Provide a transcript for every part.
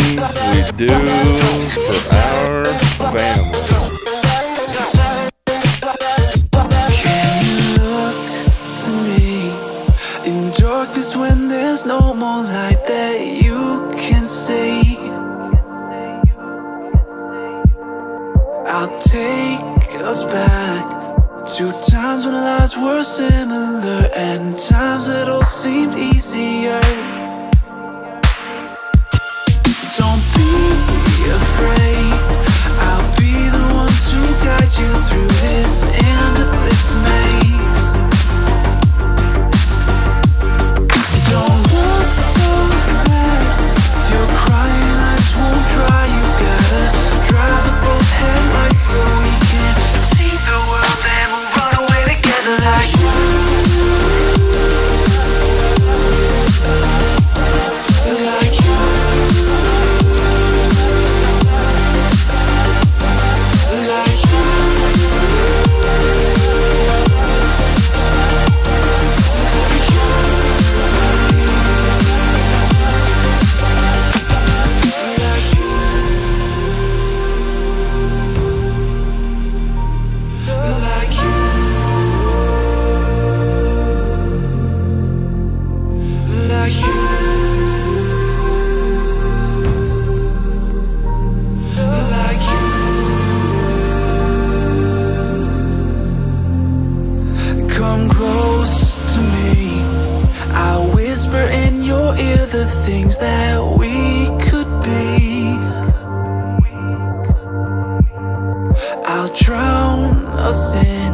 things we do for our family. Can you look to me in darkness when there's no more light that you can see? I'll take us back to times when lives were similar and times that all seemed easier. Don't be afraid, I'll be the one to guide you through this endless maze. Don't look so sad, your crying eyes won't dry. You've gotta drive with both headlights so we can see the world and we'll run away together like the things that we could be. I'll drown us in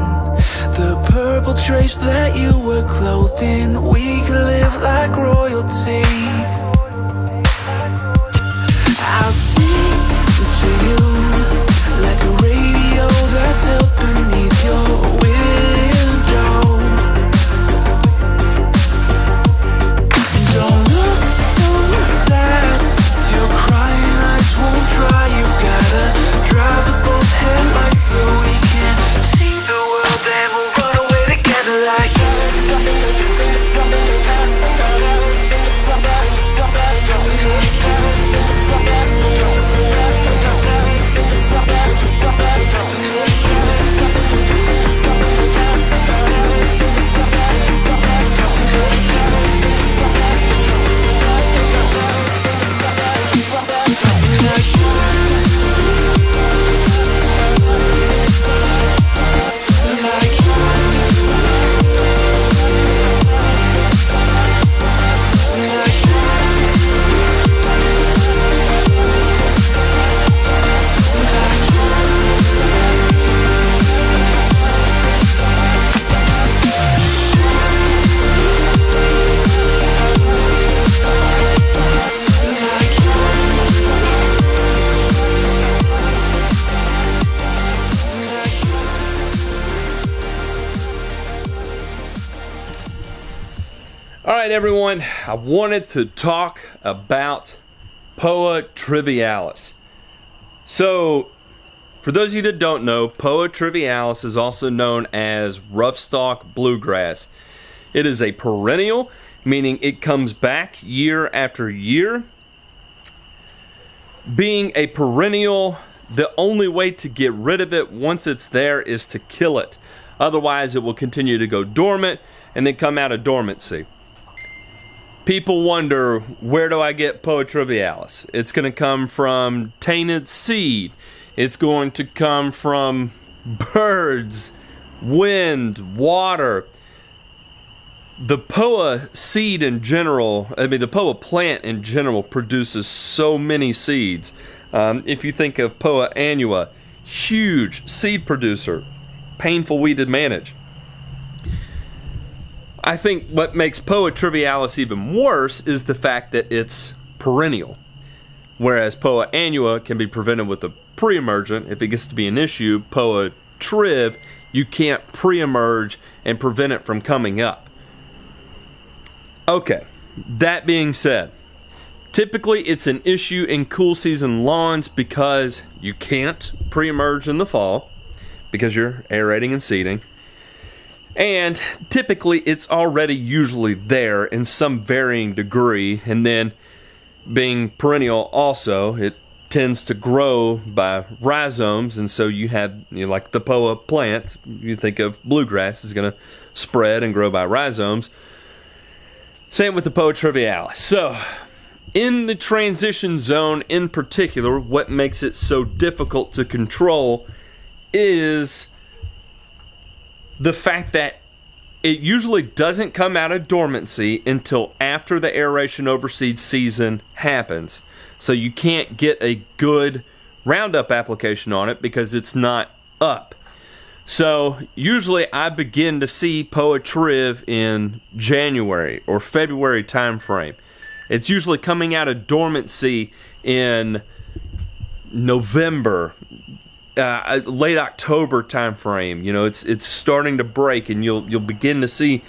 the purple drapes that you were clothed in. We could live like royalty. I'll sing to you like a radio that's held beneath your window. Don't look so sad, your crying eyes won't dry. You've gotta drive with both headlights so we can see the world and we'll run away together like Alright everyone, I wanted to talk about POA Trivialis. So, for those of you that don't know, POA Trivialis is also known as roughstalk bluegrass. It is a perennial, meaning it comes back year after year. Being a perennial, the only way to get rid of it once it's there is to kill it. Otherwise, it will continue to go dormant and then come out of dormancy. People wonder, where do I get POA Trivialis? It's going to come from tainted seed. It's going to come from birds, wind, water. The POA seed in general, the POA plant in general produces so many seeds. If you think of POA annua, huge seed producer, painful weed to manage. I think what makes POA Trivialis even worse is the fact that it's perennial. Whereas POA annua can be prevented with a pre-emergent. If it gets to be an issue, POA Triv, you can't pre-emerge and prevent it from coming up. Okay, that being said, typically it's an issue in cool season lawns because you can't pre-emerge in the fall because you're aerating and seeding. And typically it's already usually there in some varying degree, and then being perennial also, it tends to grow by rhizomes, and so you have, like the POA plant, you think of bluegrass is going to spread and grow by rhizomes. Same with the POA Trivialis. So, in the transition zone in particular, what makes it so difficult to control is the fact that it usually doesn't come out of dormancy until after the aeration overseed season happens. So you can't get a good Roundup application on it because it's not up. So usually I begin to see POA Triv in January or February time frame. It's usually coming out of dormancy in November, late October time frame. It's starting to break, and you'll begin to see,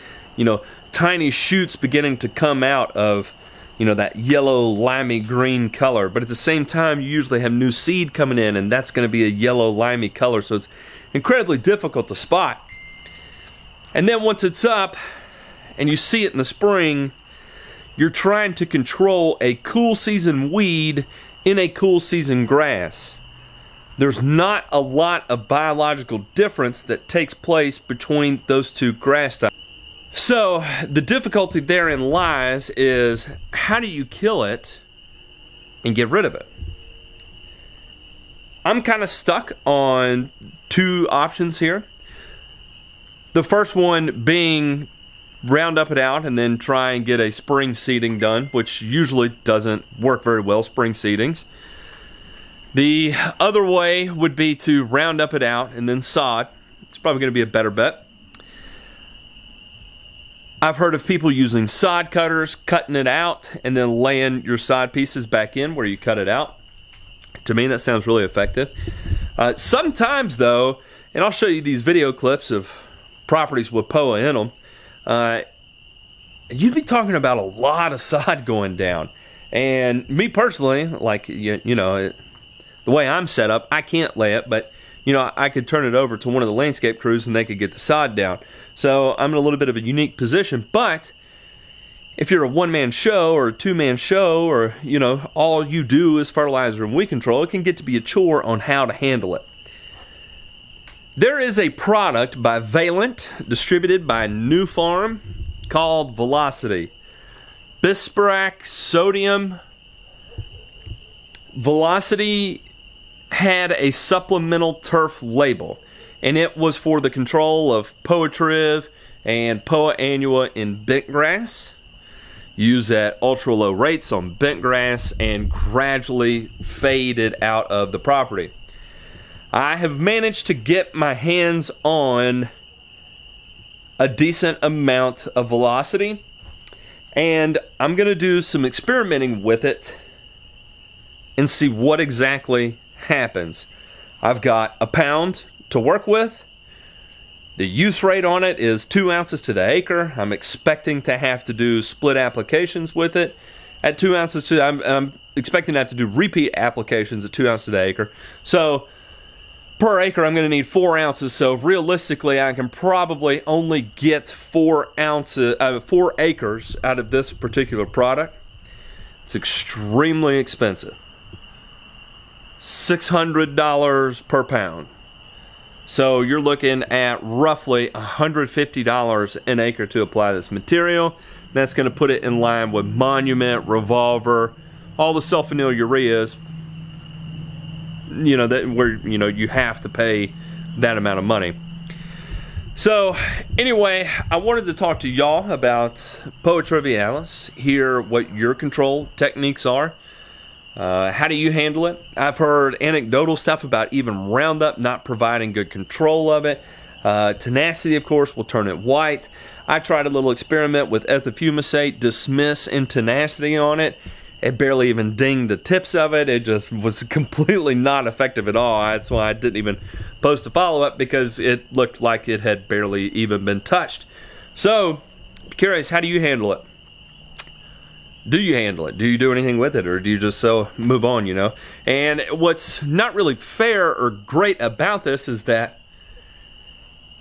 tiny shoots beginning to come out of, that yellow limey green color. But at the same time, you usually have new seed coming in, and that's going to be a yellow limey color. So it's incredibly difficult to spot. And then once it's up, and you see it in the spring, you're trying to control a cool season weed in a cool season grass. There's not a lot of biological difference that takes place between those two grass types. So the difficulty therein lies is, how do you kill it and get rid of it? I'm kind of stuck on two options here. The first one being Roundup it out and then try and get a spring seeding done, which usually doesn't work very well, spring seedings. The other way would be to Roundup it out and then sod. It's probably going to be a better bet. I've heard of people using sod cutters, cutting it out, and then laying your sod pieces back in where you cut it out. To me, that sounds really effective. Sometimes, though, and I'll show you these video clips of properties with POA in them, you'd be talking about a lot of sod going down. And me personally, like, the way I'm set up, I can't lay it, but I could turn it over to one of the landscape crews and they could get the sod down. So I'm in a little bit of a unique position. But if you're a one-man show or a two-man show, or all you do is fertilizer and weed control, it can get to be a chore on how to handle it. There is a product by Valent, distributed by NuFarm, called Velocity. Bispirac sodium. Velocity had a supplemental turf label, and it was for the control of POA Triv and POA annua in bentgrass. Used at ultra low rates on bentgrass and gradually faded out of the property. I have managed to get my hands on a decent amount of Velocity, and I'm going to do some experimenting with it and see what exactly happens. I've got a pound to work with. The use rate on it is 2 ounces to the acre. I'm expecting to have to do split applications with it at 2 ounces to. I'm expecting to have to do repeat applications at 2 ounces to the acre. So per acre, I'm going to need 4 ounces. So realistically, I can probably only get 4 acres out of this particular product. It's extremely expensive. $600 per pound. So you're looking at roughly $150 an acre to apply this material. That's going to put it in line with Monument, Revolver, all the sulfonyl ureas. You have to pay that amount of money. So anyway, I wanted to talk to y'all about POA Trivialis, hear what your control techniques are. How do you handle it? I've heard anecdotal stuff about even Roundup not providing good control of it. Tenacity, of course, will turn it white. I tried a little experiment with ethofumicate, dismiss, and tenacity on it. It barely even dinged the tips of it. It just was completely not effective at all. That's why I didn't even post a follow-up, because it looked like it had barely even been touched. So, curious, how do you handle it? Do you handle it? Do you do anything with it? Or do you just move on, And what's not really fair or great about this is that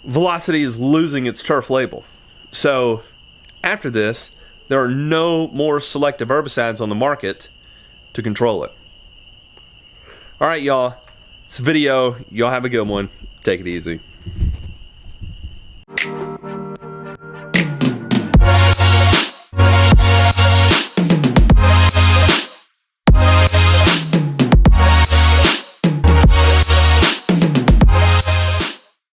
Velocity is losing its turf label. So after this, there are no more selective herbicides on the market to control it. Alright, y'all. It's a video. Y'all have a good one. Take it easy.